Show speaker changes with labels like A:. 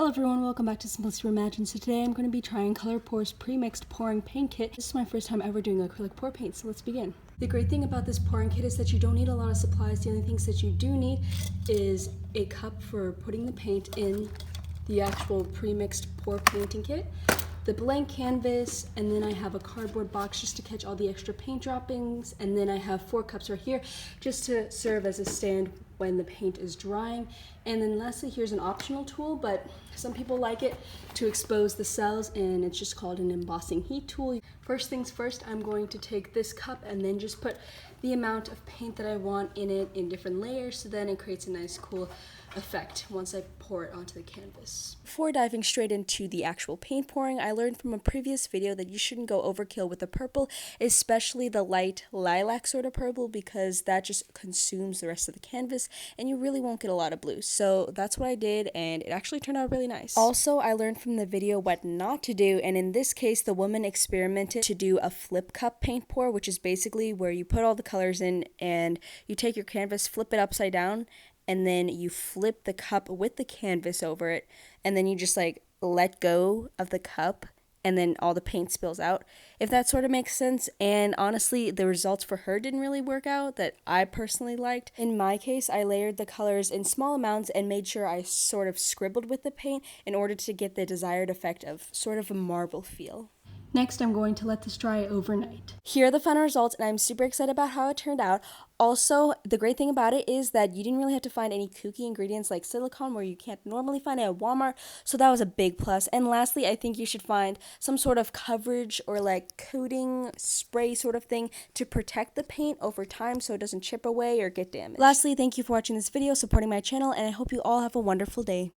A: Hello everyone, welcome back to Simplicity Reimagined. So today I'm going to be trying ColorPour's pre-mixed pouring paint kit. This is my first time ever doing acrylic pour paint, so let's begin. The great thing about this pouring kit is that you don't need a lot of supplies. The only things that you do need is a cup for putting the paint in the actual pre-mixed pour painting kit, the blank canvas, and then I have a cardboard box just to catch all the extra paint droppings, and then I have 4 cups right here just to serve as a stand when the paint is drying. And then lastly, here's an optional tool, but some people like it to expose the cells, and it's just called an embossing heat tool. First things first, I'm going to take this cup and then just put the amount of paint that I want in it in different layers, so then it creates a nice cool effect once I pour it onto the canvas. Before diving straight into the actual paint pouring, I learned from a previous video that you shouldn't go overkill with the purple, especially the light lilac sort of purple, because that just consumes the rest of the canvas and you really won't get a lot of blue. So that's what I did, and it actually turned out really nice. Also, I learned from the video what not to do, and in this case the woman experimented to do a flip cup paint pour, which is basically where you put all the colors in and you take your canvas, flip it upside down, and then you flip the cup with the canvas over it, and then you just like let go of the cup, and then all the paint spills out, if that sort of makes sense. And honestly, the results for her didn't really work out that I personally liked. In my case, I layered the colors in small amounts and made sure I sort of scribbled with the paint in order to get the desired effect of sort of a marble feel. Next, I'm going to let this dry overnight. Here are the final results, and I'm super excited about how it turned out. Also, the great thing about it is that you didn't really have to find any kooky ingredients like silicone where you can't normally find it at Walmart, so that was a big plus. And lastly, I think you should find some sort of coverage or like coating spray sort of thing to protect the paint over time so it doesn't chip away or get damaged. Lastly, thank you for watching this video, supporting my channel, and I hope you all have a wonderful day.